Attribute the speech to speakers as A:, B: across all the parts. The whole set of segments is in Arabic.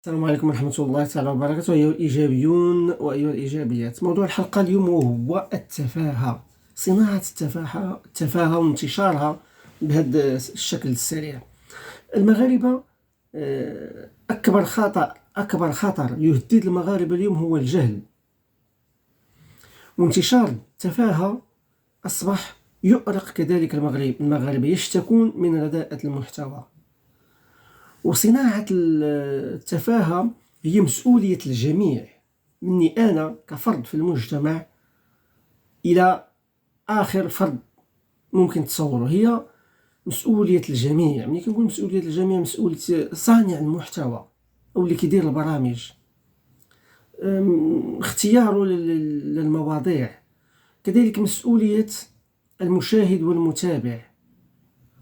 A: السلام عليكم ورحمة الله تعالى وبركاته، أيها الإيجابيون وأيها الإيجابيات. موضوع الحلقة اليوم هو التفاهة، صناعة التفاهة وانتشارها بهذا الشكل السريع. المغاربة أكبر خطر يهدد المغاربة اليوم هو الجهل، وانتشار التفاهة أصبح يؤرق كذلك المغاربة يشتكون من رداءة المحتوى. وصناعة التفاهة هي مسؤولية الجميع، مني أنا كفرد في المجتمع إلى آخر فرد ممكن تصوره. هي مسؤولية الجميع. ملي كنقول مسؤولية الجميع، مسؤولية صانع المحتوى أو اللي كيدير البرامج، اختياره للمواضيع، كذلك مسؤولية المشاهد والمتابع،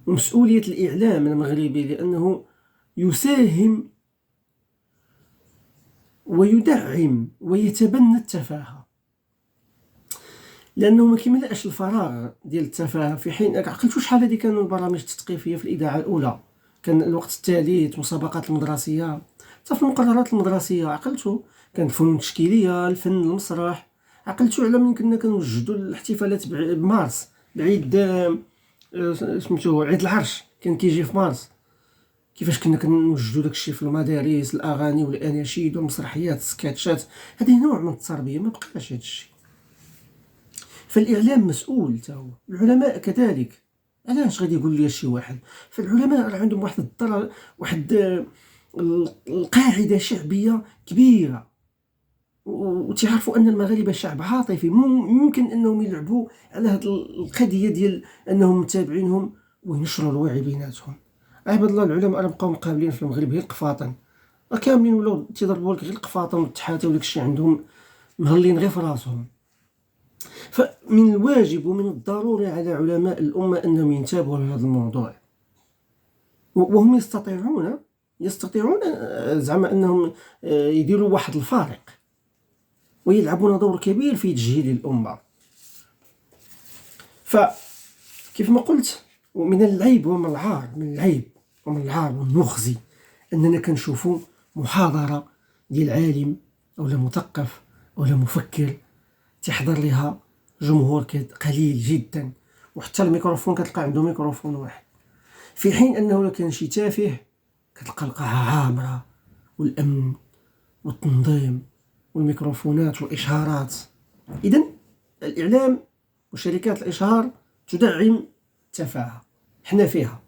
A: ومسؤولية الإعلام المغربي، لأنه يساهم ويدعم ويتبنى التفاهة، لأنه ما كيملأش الفراغ ديال التفاهة. في حين عقلتوا شحال هذه كانوا البرامج التثقيفية في الإذاعة الأولى، كان الوقت الثالث، مسابقات المدرسية، حتى في المقررات المدرسية عقلتوا كانت الفنون التشكيلية، الفن، المسرح. عقلتوا على من كنا كنوجدوا الاحتفالات بمارس، بعيد سميتو عيد العرش كان كيجي في مارس، كيفاش كنا كنوجدوا داكشي في المدارس، الاغاني والاناشيد والمسرحيات، السكاتشات. هذه نوع من التربيه، ما بقاش هذا الشيء. فالاعلام مسؤول حتى هو، العلماء كذلك. علاش غادي يقول لي شي واحد؟ فالعلماء راه عندهم واحد القاعده شعبيه كبيره، وتعرفوا ان المغاربه شعب عاطفي، ممكن انهم يلعبوا على هذه القضيه ديال انهم متابعينهم وينشروا الوعي بيناتهم. عباد الله، العلماء راه بقاو مقابلين في المغرب غير القفاطن، كاملين ولاو تيضربوا لك غير القفاطن والتحاتة وداك الشيء، عندهم مهلين غير في راسهم. فمن الواجب ومن الضروري على علماء الأمة أنهم ينتبهوا لهذا الموضوع، وهم يستطيعون زعما أنهم يديروا واحد الفارق ويلعبون دور كبير في تجهيل الأمة. فكيف ما قلت، ومن العيب ومن العار والمخزي أننا كنشوفوا محاضرة ديال عالم أو مثقف أو مفكر تحضر لها جمهور قليل جدا، وحتى الميكروفون كتلقى عنده ميكروفون واحد، في حين أنه لو كان شي تافه كتلقى القاعة عامرة، والأمن والتنظيم والميكروفونات والإشهارات. إذن الإعلام وشركات الإشهار تدعم التفاهة، حنا فيها.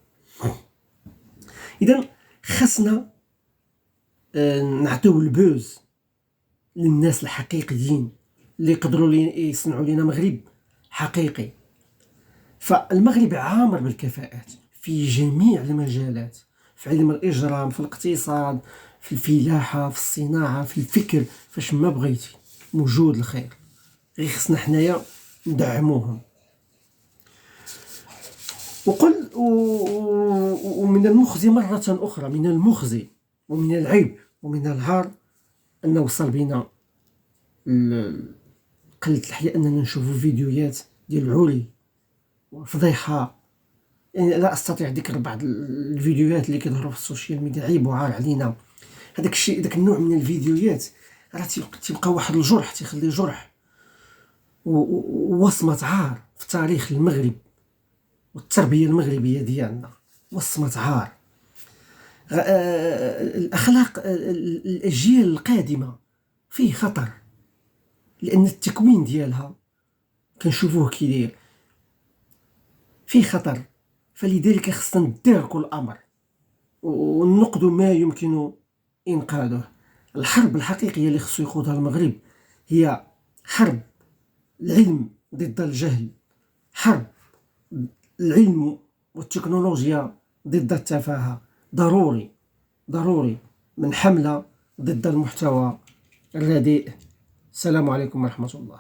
A: إذن خصنا نعطيو البوز للناس الحقيقيين اللي يقدروا يصنعوا لنا مغرب حقيقي. فالمغرب عامر بالكفاءات في جميع المجالات، في علم الإجرام، في الاقتصاد، في الفلاحة، في الصناعة، في الفكر، فاش ما بغيتي موجود الخير، غير خصنا حنايا ندعموهم. ومن المخزي مرة أخرى، من المخزي ومن العيب ومن العار أن وصل بنا قلة الحياء أننا نشوفوا فيديوهات ديال العري وفضيحة. يعني لا أستطيع ذكر بعض الفيديوهات اللي كيظهروا في السوشيال ميديا، عيب وعار علينا. هذاك الشيء، داك النوع من الفيديوهات راه تيبقى واحد الجرح، تيخلي جرح ووصمة عار في تاريخ المغرب والتربية المغربية ديالنا، وصمة عار. الأخلاق الأجيال القادمة فيه خطر، لأن التكوين ديالها كنشوفوه كيدير فيه خطر. فلذلك خصنا نداركوا الأمر وننقذوا ما يمكن إنقاذه. الحرب الحقيقية اللي خصو يخوضها المغرب هي حرب العلم ضد الجهل، حرب العلم والتكنولوجيا ضد التفاهة. ضروري من حملة ضد المحتوى الرديء. السلام عليكم ورحمة الله.